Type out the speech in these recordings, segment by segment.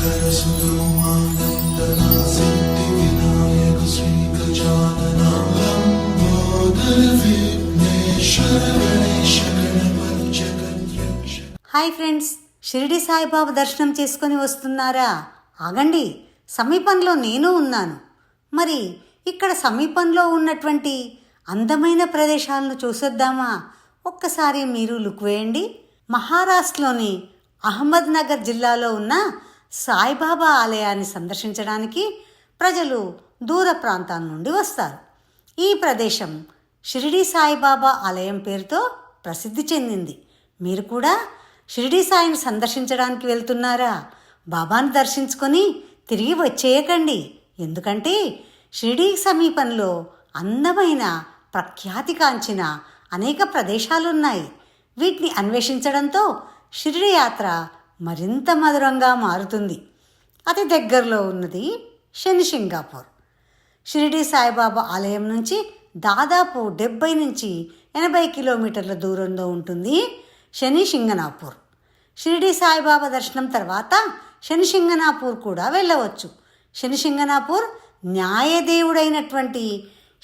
Hi friends, Shirdi Saibaba దర్శనం చేసుకొని వస్తున్నారా? ఆగండి, సమీపంలో నేను ఉన్నాను. మరి ఇక్కడ సమీపంలో ఉన్నటువంటి అందమైన ప్రదేశాలను చూసొద్దామా? ఒక్కసారి మీరు లుక్ వేయండి. మహారాష్ట్రలోని అహ్మద్నగర్ జిల్లాలో ఉన్న సాయిబాబా ఆలయాన్ని సందర్శించడానికి ప్రజలు దూర ప్రాంతాల నుండి వస్తారు. ఈ ప్రదేశం షిరిడి సాయిబాబా ఆలయం పేరుతో ప్రసిద్ధి చెందింది. మీరు కూడా షిరిడి సాయిని సందర్శించడానికి వెళ్తున్నారా? బాబాను దర్శించుకొని తిరిగి వచ్చేయకండి. ఎందుకంటే షిరిడి సమీపంలో అందమైన ప్రఖ్యాతికాంచిన అనేక ప్రదేశాలున్నాయి. వీటిని అన్వేషించడంతో షిరిడి యాత్ర మరింత మధురంగా మారుతుంది. అతి దగ్గరలో ఉన్నది శనిసింగాపూర్. షిరిడి సాయిబాబా ఆలయం నుంచి దాదాపు 70 నుంచి 80 కిలోమీటర్ల దూరంలో ఉంటుంది శనిసింగనాపూర్. షిరిడి సాయిబాబా దర్శనం తర్వాత శనిసింగనాపూర్ కూడా వెళ్ళవచ్చు. శనిసింగనాపూర్ న్యాయదేవుడైనటువంటి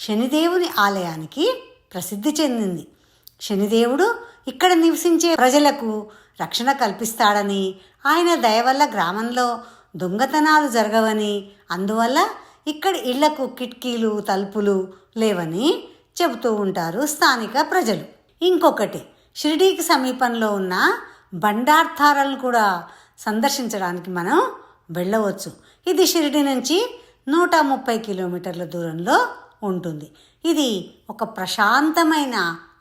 శనిదేవుని ఆలయానికి ప్రసిద్ధి చెందింది. శనిదేవుడు ఇక్కడ నివసించే ప్రజలకు రక్షణ కల్పిస్తాడని, ఆయన దయ వల్ల గ్రామంలో దొంగతనాలు జరగవని, అందువల్ల ఇక్కడ ఇళ్లకు కిటికీలు తలుపులు లేవని చెబుతూ ఉంటారు స్థానిక ప్రజలు. ఇంకొకటి, షిరిడీకి సమీపంలో ఉన్న బండార్థాలను కూడా సందర్శించడానికి మనం వెళ్ళవచ్చు. ఇది షిరిడి నుంచి 130 కిలోమీటర్ల దూరంలో ఉంటుంది. ఇది ఒక ప్రశాంతమైన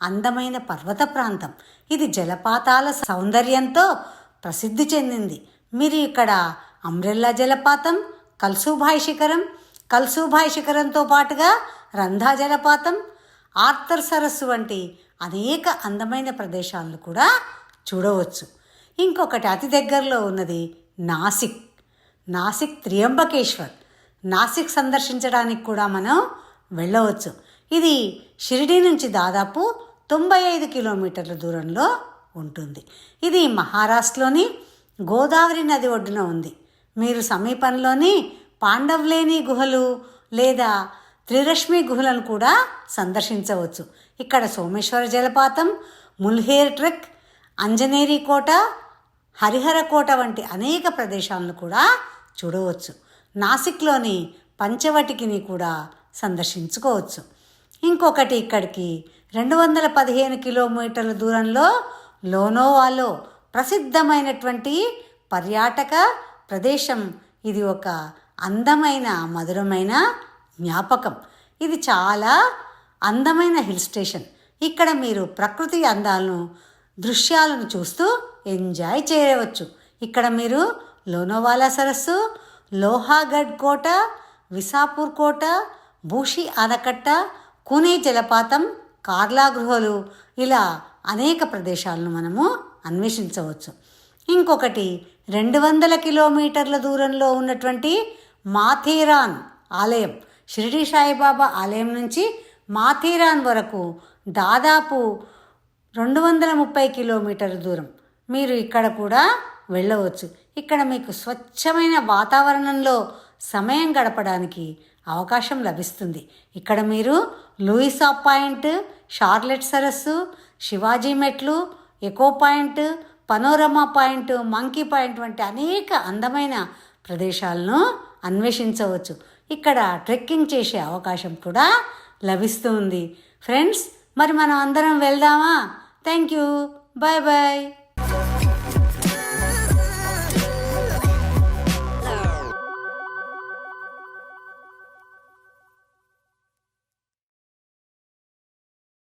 అందమైన పర్వత ప్రాంతం. ఇది జలపాతాల సౌందర్యంతో ప్రసిద్ధి చెందింది. మీరు ఇక్కడ అంబ్రెల్లా జలపాతం, కల్సుభాయ్ శిఖరంతో పాటుగా రంధా జలపాతం, ఆర్థర్ సరస్సు వంటి అనేక అందమైన ప్రదేశాలను కూడా చూడవచ్చు. ఇంకొకటి అతి దగ్గరలో ఉన్నది నాసిక్ త్రియంబకేశ్వర్. నాసిక్ సందర్శించడానికి కూడా మనం వెళ్ళవచ్చు. ఇది షిరిడి నుంచి దాదాపు 95 కిలోమీటర్ల దూరంలో ఉంటుంది. ఇది మహారాష్ట్రలోని గోదావరి నది ఒడ్డున ఉంది. మీరు సమీపంలోని పాండవ్లేని గుహలు లేదా త్రిరశ్మి గుహలను కూడా సందర్శించవచ్చు. ఇక్కడ సోమేశ్వర జలపాతం, ముల్హేర్ ట్రెక్, అంజనేరి కోట, హరిహర కోట వంటి అనేక ప్రదేశాలను కూడా చూడవచ్చు. నాసిక్లోని పంచవటికిని కూడా సందర్శించుకోవచ్చు. ఇంకొకటి, ఇక్కడికి 215 కిలోమీటర్ల దూరంలో లోనోవాలో ప్రసిద్ధమైనటువంటి పర్యాటక ప్రదేశం. ఇది ఒక అందమైన మధురమైన జ్ఞాపకం. ఇది చాలా అందమైన హిల్ స్టేషన్. ఇక్కడ మీరు ప్రకృతి అందాలను దృశ్యాలను చూస్తూ ఎంజాయ్ చేయవచ్చు. ఇక్కడ మీరు లోనావాలా సరస్సు, లోహాగఢ్ కోట, విసాపూర్ కోట, బూషి ఆనకట్ట, కునే జలపాతం, కార్లా గుహలు ఇలా అనేక ప్రదేశాలను మనము అన్వేషించవచ్చు. ఇంకొకటి 200 కిలోమీటర్ల దూరంలో ఉన్నటువంటి మాథేరాన్ ఆలయం. షిరిడి సాయిబాబా ఆలయం నుంచి మాథేరాన్ వరకు దాదాపు 230 కిలోమీటర్ల దూరం. మీరు ఇక్కడ కూడా వెళ్ళవచ్చు. ఇక్కడ మీకు స్వచ్ఛమైన వాతావరణంలో సమయం గడపడానికి అవకాశం లభిస్తుంది. ఇక్కడ మీరు లూయిసా పాయింట్, షార్లెట్ సరస్సు, శివాజీ మెట్లు, echo point, panorama point, monkey point వంటి అనేక అందమైన ప్రదేశాలను అన్వేషించవచ్చు. ఇక్కడ ట్రెక్కింగ్ చేసే అవకాశం కూడా లభిస్తుంది. ఫ్రెండ్స్, మరి మనం అందరం వెళ్దామా? Thank you. Bye bye.